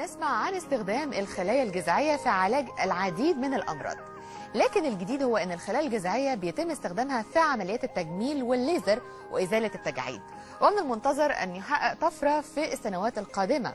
بنسمع عن استخدام الخلايا الجذعية في علاج العديد من الأمراض، لكن الجديد هو أن الخلايا الجذعية بيتم استخدامها في عمليات التجميل والليزر وإزالة التجاعيد، ومن المنتظر أن يحقق طفرة في السنوات القادمة.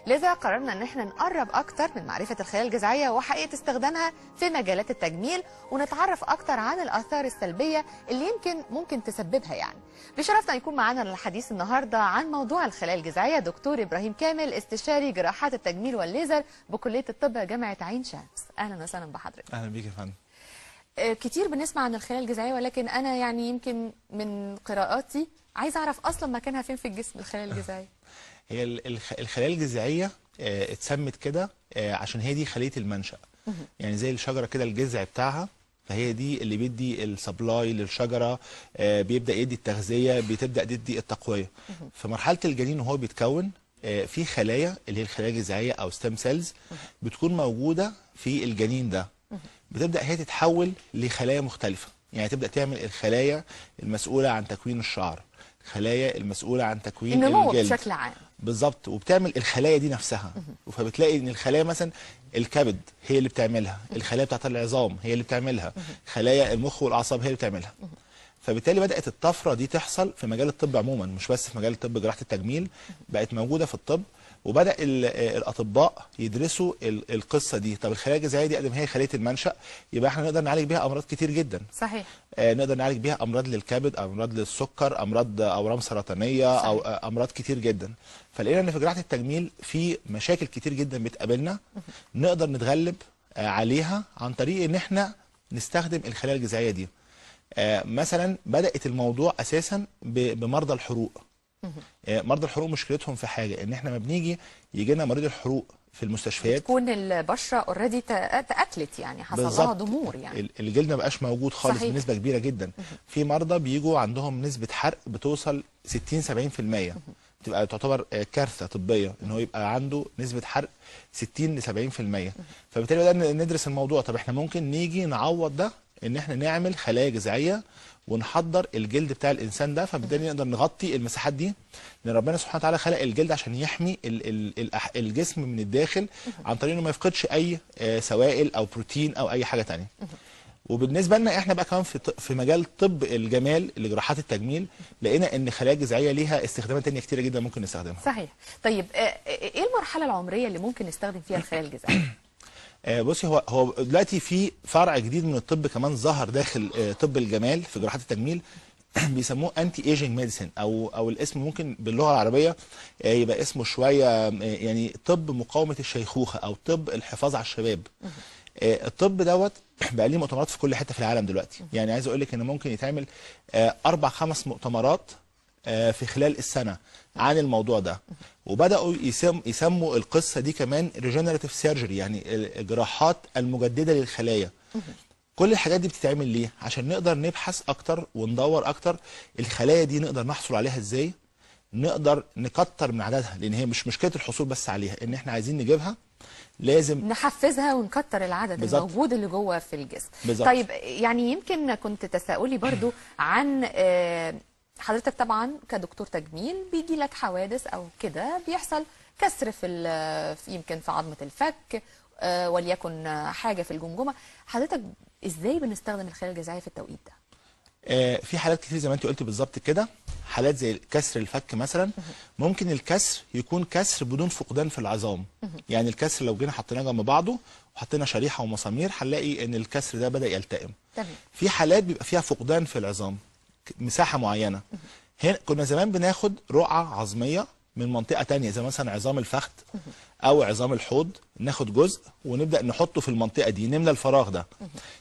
لذا قررنا ان احنا نقرب اكتر من معرفة الخلايا الجذعية وحقيقة استخدامها في مجالات التجميل، ونتعرف اكتر عن الاثار السلبية اللي ممكن تسببها يعني. بشرفنا يكون معانا الحديث النهارده عن موضوع الخلايا الجذعية دكتور ابراهيم كامل، استشاري جراحات التجميل والليزر بكلية الطب جامعة عين شمس. اهلا وسهلا بحضرتك. اهلا بيك يا فندم. كتير بنسمع عن الخلايا الجذعية، ولكن انا يعني يمكن من قراءاتي عايز اعرف اصلا مكانها فين في الجسم الخلايا الجذعية. هي الخلايا الجذعيه اتسمت كده عشان هي دي خليه المنشأ. يعني زي الشجره كده الجذع بتاعها، فهي دي اللي بيدي السبلاي للشجره، بيبدا يدي التغذيه، بتبدا تدي التقويه. في مرحله الجنين وهو بيتكون في خلايا اللي هي الخلايا الجذعيه او ستيم سيلز بتكون موجوده في الجنين ده، بتبدا هي تتحول لخلايا مختلفه. يعني تبدا تعمل الخلايا المسؤوله عن تكوين الشعر، الخلايا المسؤوله عن تكوين النمو الجلد بشكل عام. بالظبط، وبتعمل الخلايا دي نفسها. فبتلاقي ان الخلايا مثلا الكبد هي اللي بتعملها، الخلايا بتاعت العظام هي اللي بتعملها، خلايا المخ والاعصاب هي اللي بتعملها. فبالتالي بدات الطفره دي تحصل في مجال الطب عموما، مش بس في مجال الطب جراحه التجميل، بقت موجوده في الطب. وبدا الاطباء يدرسوا القصه دي. طب الخلايا الجذعيه دي قدم هي خليه المنشأ، يبقى احنا نقدر نعالج بيها امراض كتير جدا. صحيح. نقدر نعالج بيها امراض للكبد، امراض للسكر، امراض اورام سرطانيه. صحيح. او امراض كتير جدا. فلقينا ان في جراحه التجميل في مشاكل كتير جدا بتقابلنا نقدر نتغلب عليها عن طريق ان احنا نستخدم الخلايا الجذعيه دي. مثلا بدات الموضوع اساسا بمرضى الحروق. مرضى الحروق مشكلتهم في حاجه، ان احنا ما بنيجي يجي لنا مريض الحروق في المستشفيات تكون البشره اوريدي تاكلت، يعني حصل لها ضمور، يعني الجلد ما بقاش موجود خالص. صحيح. بنسبه كبيره جدا. في مرضى بيجوا عندهم نسبه حرق بتوصل 60-70%، بتبقى تعتبر كارثه طبيه ان هو يبقى عنده نسبه حرق 60-70%. فبالتالي بدأنا ندرس الموضوع. طب احنا ممكن نيجي نعوض ده ان احنا نعمل خلايا جذعيه ونحضر الجلد بتاع الانسان ده، فبالتالي نقدر نغطي المساحات دي، لان ربنا سبحانه وتعالى خلق الجلد عشان يحمي الجسم من الداخل عن طريق انه ما يفقدش اي سوائل او بروتين او اي حاجه ثانيه. وبالنسبه لنا احنا بقى كمان في مجال طب الجمال لجراحات التجميل، لقينا ان الخلايا الجذعيه ليها استخدامات ثانيه كتيره جدا ممكن نستخدمها. صحيح. طيب ايه المرحله العمريه اللي ممكن نستخدم فيها الخلايا الجذعيه؟ بصي، هو دلوقتي في فرع جديد من الطب كمان ظهر داخل طب الجمال في جراحات التجميل بيسموه انتي ايجينج ميديسن، او الاسم ممكن باللغه العربيه يبقى اسمه شويه يعني طب مقاومه الشيخوخه او طب الحفاظ على الشباب. الطب دوت بقى ليه مؤتمرات في كل حته في العالم دلوقتي. يعني عايز اقول لك ان ممكن يتعمل 4-5 مؤتمرات في خلال السنه عن الموضوع ده. وبداوا يسموا القصه دي كمان ريجنراتيف سيرجري، يعني الجراحات المجدده للخلايا. كل الحاجات دي بتتعمل ليه؟ عشان نقدر نبحث اكتر وندور اكتر الخلايا دي نقدر نحصل عليها ازاي، نقدر نكتر من عددها، لان هي مش مشكله الحصول بس عليها، ان احنا عايزين نجيبها لازم نحفزها ونكتر العدد. بالزبط. الموجود اللي جوه في الجسم. بالزبط. طيب يعني يمكن كنت تساؤلي برضو عن حضرتك طبعا كدكتور تجميل بيجي لك حوادث او كده، بيحصل كسر يمكن في عظمه الفك، وليكن حاجه في الجمجمه. حضرتك ازاي بنستخدم الخلايا الجذعيه في التوقيت ده؟ في حالات كتير زي ما انت قلتي بالظبط كده، حالات زي كسر الفك مثلا. ممكن الكسر يكون كسر بدون فقدان في العظام. يعني الكسر لو جينا حطيناه جنب بعضه وحطينا شريحه ومسامير هنلاقي ان الكسر ده بدا يلتئم. في حالات بيبقى فيها فقدان في العظام مساحه معينه. هنا كنا زمان بناخد رقعه عظميه من منطقه ثانيه زي مثلا عظام الفخذ او عظام الحوض، ناخد جزء ونبدا نحطه في المنطقه دي، نملى الفراغ ده.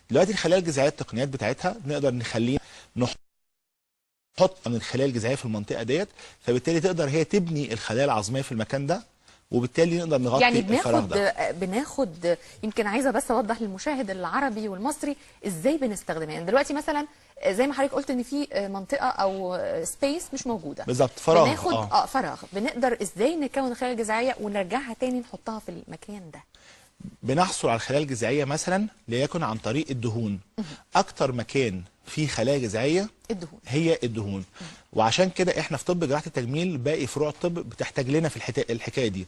دلوقتي الخلايا الجذعيه التقنيات بتاعتها نقدر نخليه نحط من الخلايا الجذعيه في المنطقه ديت، فبالتالي تقدر هي تبني الخلايا العظميه في المكان ده، وبالتالي نقدر نغطي يعني الفراغ ده. بناخد يمكن عايزه بس اوضح للمشاهد العربي والمصري ازاي بنستخدمها. يعني دلوقتي مثلا زي ما حضرتك قلت ان في منطقه او سبيس مش موجوده بالظبط، فراغ. بناخد فراغ، بنقدر ازاي نكون الخلايا الجذعيه ونرجعها تاني نحطها في المكان ده؟ بنحصل على الخلايا الجذعيه مثلا ليكن عن طريق الدهون. اكتر مكان في خلايا جذعيه الدهون. هي الدهون. وعشان كده احنا في طب جراحه التجميل باقي فروع الطب بتحتاج لنا في الحكايه دي.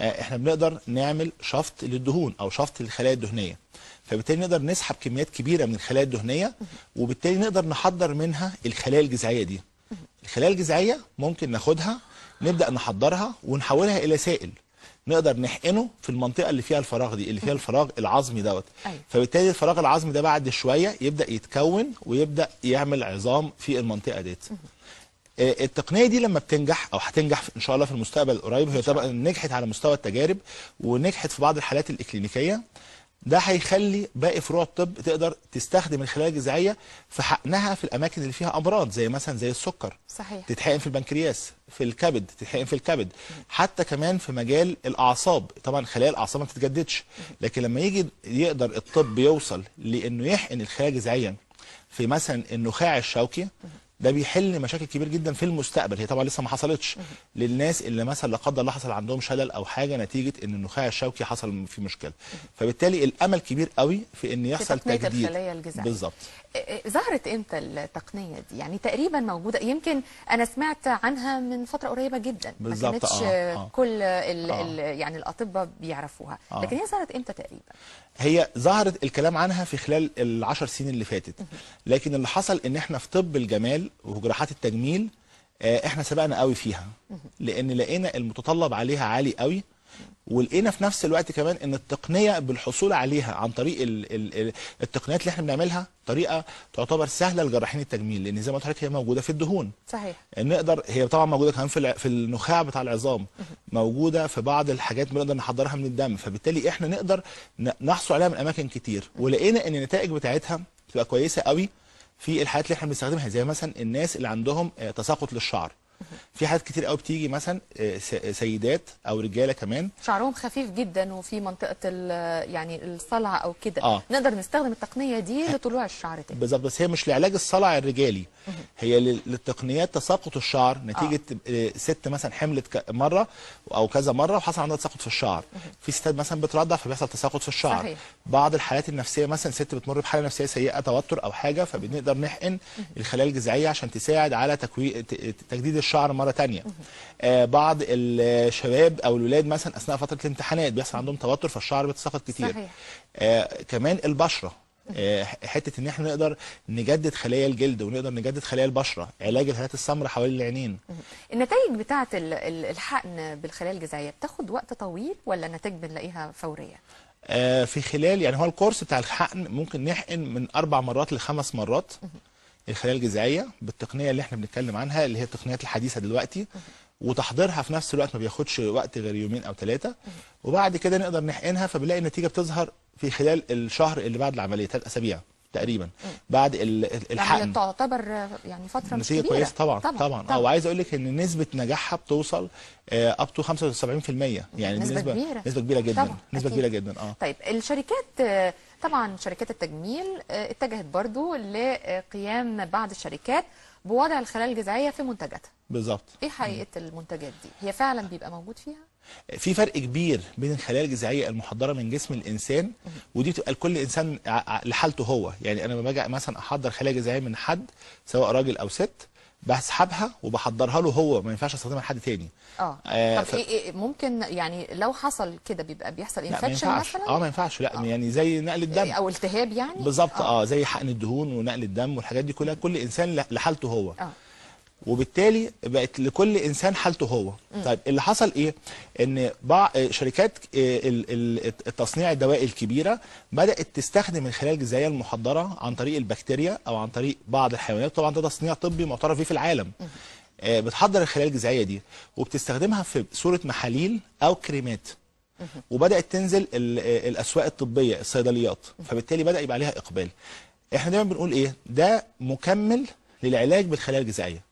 احنا بنقدر نعمل شفط للدهون او شفط للخلايا الدهنيه، فبالتالي نقدر نسحب كميات كبيره من الخلايا الدهنيه، وبالتالي نقدر نحضر منها الخلايا الجذعيه دي. الخلايا الجذعيه ممكن ناخدها نبدا نحضرها ونحولها الى سائل نقدر نحقنه في المنطقه اللي فيها الفراغ دي، اللي فيها الفراغ العظمي دوت. أيوة. فبالتالي الفراغ العظمي ده بعد شويه يبدا يتكون ويبدا يعمل عظام في المنطقه ديت. التقنيه دي لما بتنجح او هتنجح ان شاء الله في المستقبل القريب، هي طبعا نجحت على مستوى التجارب ونجحت في بعض الحالات الاكلينيكيه، ده هيخلي باقي فروع الطب تقدر تستخدم الخلايا الجذعيه في حقنها في الاماكن اللي فيها امراض زي مثلا زي السكر. صحيح. تتحقن في البنكرياس، في الكبد، تتحقن في الكبد، حتى كمان في مجال الاعصاب. طبعا خلايا الاعصاب ما بتتجددش، لكن لما يجي يقدر الطب يوصل لانه يحقن الخلايا الجذعيه في مثلا النخاع الشوكي، ده بيحل مشاكل كبير جدا في المستقبل. هي طبعا لسه ما حصلتش للناس اللي مثلا لا قدر الله حصل عندهم شلل او حاجه نتيجه ان النخاع الشوكي حصل فيه مشكله. فبالتالي الامل كبير قوي في ان يحصل تجديد الخلايا الجذعيه. بالظبط. ظهرت امتى التقنيه دي؟ يعني تقريبا موجوده، يمكن انا سمعت عنها من فتره قريبه جدا، ما بالظبط. كانتش كل يعني الاطباء بيعرفوها. لكن هي ظهرت امتى تقريبا؟ هي ظهرت الكلام عنها في خلال ال10 سنين اللي فاتت، لكن اللي حصل ان احنا في طب الجمال وجراحات التجميل احنا سبقنا قوي فيها، لان لقينا المتطلب عليها عالي قوي، ولقينا في نفس الوقت كمان ان التقنيه بالحصول عليها عن طريق التقنيات اللي احنا بنعملها طريقه تعتبر سهله لجراحين التجميل، لان زي ما قلت لحضرتك هي موجوده في الدهون. صحيح. نقدر، هي طبعا موجوده كمان في النخاع بتاع العظام، موجوده في بعض الحاجات بنقدر نحضرها من الدم، فبالتالي احنا نقدر نحصل عليها من اماكن كتير، ولقينا ان النتائج بتاعتها بتبقى كويسه قوي في الحالات اللي احنا بنستخدمها، زي مثلا الناس اللي عندهم تساقط للشعر. في حالات كتير قوي بتيجي مثلا سيدات او رجاله كمان شعرهم خفيف جدا وفي منطقه يعني الصلع او كده، نقدر نستخدم التقنيه دي لطلوع الشعر تاني. بالظبط، بس هي مش لعلاج الصلع الرجالي، هي للتقنيات تساقط الشعر نتيجه ست مثلا حملت مره او كذا مره وحصل عندها تساقط في الشعر. في ستات مثلا بترضع فبيحصل تساقط في الشعر. صحيح. بعض الحالات النفسيه مثلا ست بتمر بحاله نفسيه سيئه، توتر او حاجه، فبنقدر نحقن الخلايا الجذعيه عشان تساعد على تجديد الشعر مره ثانيه. بعض الشباب او الولاد مثلا اثناء فتره الامتحانات بيحصل عندهم توتر فالشعر بيتساقط كتير. صحيح. كمان البشره، حته ان احنا نقدر نجدد خلايا الجلد ونقدر نجدد خلايا البشره، علاج الهالات السمراء حوالين العينين. النتائج بتاعه الحقن بالخلايا الجذعيه بتاخد وقت طويل ولا النتائج بنلاقيها فوريه؟ في خلال، يعني هو الكورس بتاع الحقن ممكن نحقن من 4 مرات ل5 مرات الخلايا الجذعيه بالتقنيه اللي احنا بنتكلم عنها، اللي هي التقنيات الحديثه دلوقتي، وتحضيرها في نفس الوقت ما بياخدش وقت غير 2 أو 3، وبعد كده نقدر نحقنها، فبنلاقي النتيجه بتظهر في خلال الشهر اللي بعد العمليه، 3 أسابيع تقريبا بعد الحقن. تعتبر يعني فتره مش كبيره. نتيجه كويسه طبعا. وعايز اقول لك ان نسبه نجاحها بتوصل اب تو 75%، يعني نسبه كبيره، نسبه كبيره جدا طبعا. نسبه أكيد. كبيره جدا. طيب الشركات، طبعا شركات التجميل اتجهت برضو لقيام بعض الشركات بوضع الخلايا الجذعيه في منتجاتها. بالظبط. ايه حقيقه المنتجات دي؟ هي فعلا بيبقى موجود فيها؟ في فرق كبير بين الخلايا الجذعيه المحضره من جسم الانسان، ودي بتبقى لكل انسان لحالته هو. يعني انا لما باجي مثلا احضر خلايا جذعيه من حد سواء راجل او ست، بسحبها وبحضرها له هو، ما ينفعش استخدمها لحد تاني. طب إيه ممكن يعني لو حصل كده بيحصل انفكشن مثلا؟ ما ينفعش. لا يعني زي نقل الدم او التهاب يعني. بالظبط. زي حقن الدهون ونقل الدم والحاجات دي كلها، كل انسان لحالته هو. وبالتالي بقت لكل انسان حالته هو. طيب اللي حصل ايه؟ ان بعض شركات التصنيع الدوائي الكبيره بدات تستخدم الخلايا الجذعيه المحضره عن طريق البكتيريا او عن طريق بعض الحيوانات. طبعا ده تصنيع طبي معترف بيه في العالم. بتحضر الخلايا الجذعيه دي وبتستخدمها في صوره محاليل او كريمات، وبدات تنزل الاسواق الطبيه، الصيدليات، فبالتالي بدا يبقى عليها اقبال. احنا دايما بنقول ايه؟ ده مكمل للعلاج بالخلايا الجذعيه،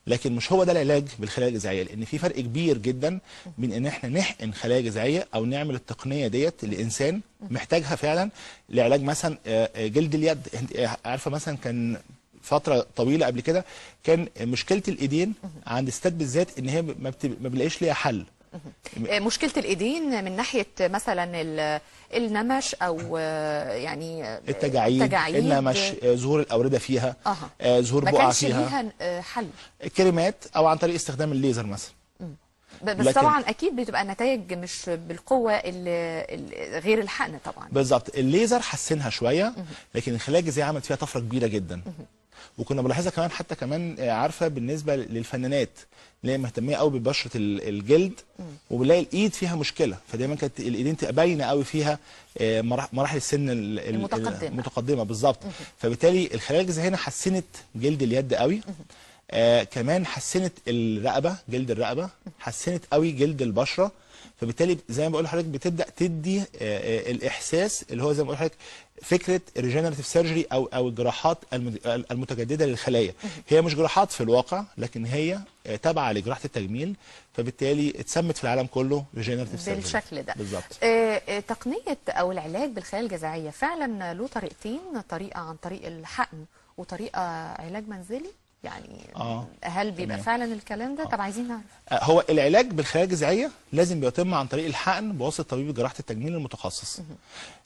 لكن مش هو ده العلاج بالخلايا الجذعيه، لان في فرق كبير جدا بين ان احنا نحقن خلايا جذعيه او نعمل التقنيه ديت لانسان محتاجها فعلا لعلاج مثلا جلد اليد. انت عارفه مثلا كان فتره طويله قبل كده كان مشكله الايدين عند الستات بالذات ان هي ما بنلاقيش ليها حل. مشكله الايدين من ناحيه مثلا النمش او يعني التجاعيد، النمش، ظهور الاورده فيها، ظهور بقع فيها، ما كانش ليها حل؟ كريمات او عن طريق استخدام الليزر مثلا. بس طبعا اكيد بتبقى النتائج مش بالقوه غير الحقن طبعا. بالظبط، الليزر حسنها شويه، لكن الخلايا الجذعيه عملت فيها طفره كبيره جدا. وكنا بنلاحظها كمان، حتى كمان عارفه بالنسبه للفنانات اللي هي مهتميه قوي ببشره الجلد، وبنلاقي الايد فيها مشكله، فدايما كانت الايدين تبقى باينه قوي فيها مراحل السن المتقدمه. بالظبط. فبالتالي الخلايا الجذعيه هنا حسنت جلد اليد قوي. كمان حسنت الرقبه، جلد الرقبه، حسنت قوي جلد البشره. فبالتالي زي ما بقول لحضرتك بتبدا تدي الاحساس اللي هو زي ما بقول لحضرتك فكره الريجنراتيف سيرجري او الجراحات المتجدده للخلايا. هي مش جراحات في الواقع، لكن هي تابعه لجراحه التجميل، فبالتالي اتسمت في العالم كله ريجنراتيف سيرجري بالشكل ده. بالظبط. تقنيه او العلاج بالخلايا الجذعيه فعلا له طريقتين، طريقه عن طريق الحقن وطريقه علاج منزلي، يعني هل بيبقى فعلا الكلام ده؟ طب عايزين نعرف. هو العلاج بالخلايا الجذعيه لازم بيتم عن طريق الحقن بواسطه طبيب جراحه التجميل المتخصص.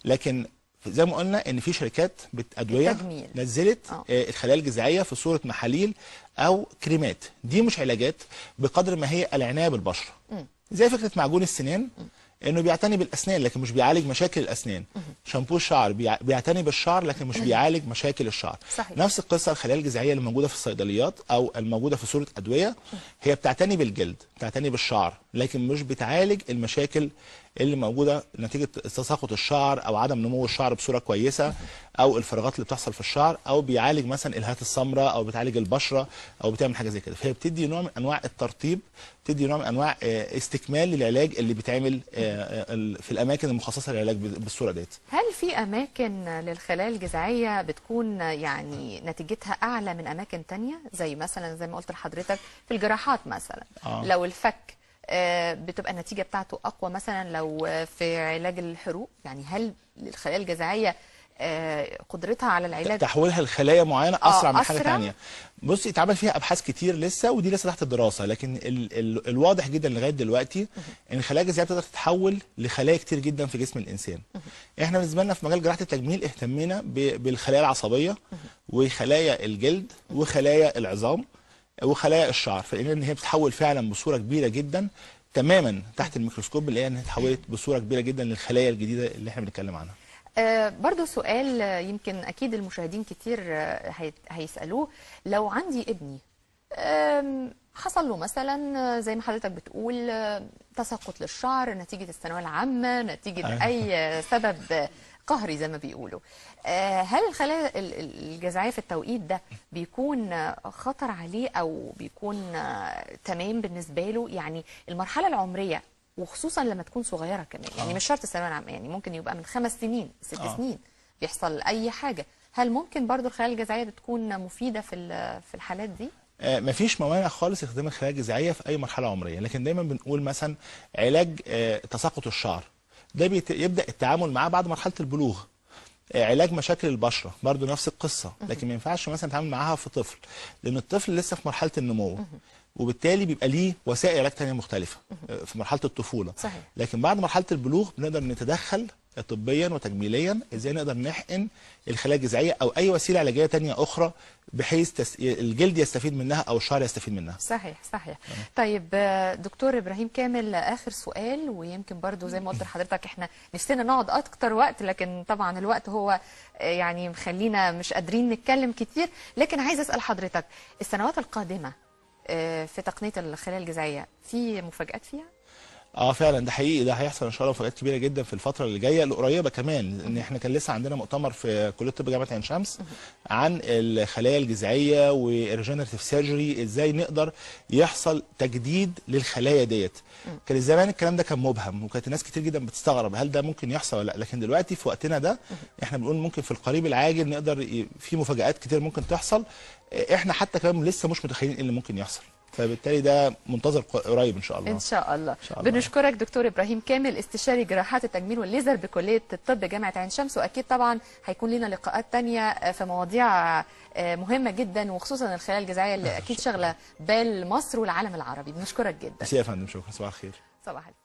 لكن زي ما قلنا ان في شركات ادويه نزلت الخلايا الجذعيه في صوره محاليل او كريمات. دي مش علاجات بقدر ما هي العنايه بالبشره، زي فكره معجون السنان انه بيعتني بالاسنان لكن مش بيعالج مشاكل الاسنان. شامبو الشعر بيعتني بالشعر لكن مش بيعالج مشاكل الشعر. صحيح. نفس القصه الخلايا الجذعيه اللي موجوده في الصيدليات او الموجوده في صوره ادويه، هي بتعتني بالجلد، بتعتني بالشعر، لكن مش بتعالج المشاكل اللي موجوده نتيجه تساقط الشعر او عدم نمو الشعر بصوره كويسه، او الفراغات اللي بتحصل في الشعر، او بيعالج مثلا الهات السمراء، او بتعالج البشره، او بتعمل حاجه زي كده. فهي بتدي نوع من انواع الترطيب، بتدي نوع من انواع استكمال للعلاج اللي بيتعمل في الاماكن المخصصه للعلاج بالصوره ديت. هل في اماكن للخلايا الجذعيه بتكون يعني نتيجتها اعلى من اماكن تانية، زي مثلا زي ما قلت لحضرتك في الجراحات مثلا لو الفك بتبقى النتيجه بتاعته اقوى مثلا لو في علاج الحروق؟ يعني هل الخلايا الجذعيه قدرتها على العلاج تحويلها لخلايا معينه اسرع من حاجه ثانيه؟ بصي، اتعمل فيها ابحاث كتير لسه، ودي لسه تحت الدراسه، لكن الواضح جدا لغايه دلوقتي ان الخلايا الجذعيه بتقدر تتحول لخلايا كتير جدا في جسم الانسان. احنا بالنسبه لنا في مجال جراحه التجميل اهتمينا بالخلايا العصبيه وخلايا الجلد وخلايا العظام وخلايا الشعر، فلقينا ان هي بتتحول فعلا بصوره كبيره جدا تماما تحت الميكروسكوب، اللي هي انها اتحولت بصوره كبيره جدا للخلايا الجديده اللي احنا بنتكلم عنها. برضو سؤال يمكن أكيد المشاهدين كتير هيسألوه، لو عندي ابني حصل له مثلا زي ما حضرتك بتقول تساقط للشعر نتيجة الثانوية العامة، نتيجة أي سبب قهري زي ما بيقولوا، هل الخلايا الجذعية في التوقيت ده بيكون خطر عليه أو بيكون تمام بالنسبة له؟ يعني المرحلة العمرية وخصوصا لما تكون صغيره كمان، يعني مش شرط الثانويه العامه، يعني ممكن يبقى من 5 سنين 6 سنين بيحصل اي حاجه، هل ممكن برضو الخلايا الجذعيه بتكون مفيده في الحالات دي؟ مفيش موانع خالص استخدام الخلايا الجذعيه في اي مرحله عمريه، لكن دايما بنقول مثلا علاج تساقط الشعر ده يبدا التعامل معاه بعد مرحله البلوغ. علاج مشاكل البشره برضو نفس القصه، لكن ما ينفعش مثلا نتعامل معاها في طفل، لان الطفل لسه في مرحله النمو، وبالتالي بيبقى ليه وسائل علاج ثانيه مختلفه في مرحله الطفوله. صحيح. لكن بعد مرحله البلوغ بنقدر نتدخل طبيا وتجميليا ازاي نقدر نحقن الخلايا الجذعيه او اي وسيله علاجيه ثانيه اخرى بحيث الجلد يستفيد منها او الشعر يستفيد منها. صحيح صحيح. طيب دكتور ابراهيم كامل، اخر سؤال، ويمكن برضو زي ما قلت لحضرتك احنا نفسنا نقعد اكتر وقت، لكن طبعا الوقت هو يعني مخلينا مش قادرين نتكلم كتير، لكن عايز اسال حضرتك السنوات القادمه في تقنيه الخلايا الجذعيه في مفاجآت فيها؟ فعلا ده حقيقي، ده هيحصل ان شاء الله مفاجآت كبيره جدا في الفتره اللي جايه القريبه كمان، لان احنا كان لسه عندنا مؤتمر في كليه الطب جامعه عين شمس عن الخلايا الجذعيه والريجنراتيف سيرجري، ازاي نقدر يحصل تجديد للخلايا ديت. كان زمان الكلام ده كان مبهم، وكانت الناس كتير جدا بتستغرب هل ده ممكن يحصل ولا لا، لكن دلوقتي في وقتنا ده احنا بنقول ممكن في القريب العاجل نقدر في مفاجآت كتير ممكن تحصل، احنا حتى كمان لسه مش متخيلين ايه اللي ممكن يحصل، فبالتالي ده منتظر قريب ان شاء الله. ان شاء الله. بنشكرك دكتور ابراهيم كامل، استشاري جراحات التجميل والليزر بكليه الطب جامعه عين شمس، واكيد طبعا هيكون لنا لقاءات ثانيه في مواضيع مهمه جدا، وخصوصا الخلايا الجذعيه اللي اكيد شغله بال مصر والعالم العربي. بنشكرك جدا. ميرسي يا فندم، شكرا، صباح الخير. صباح الفل.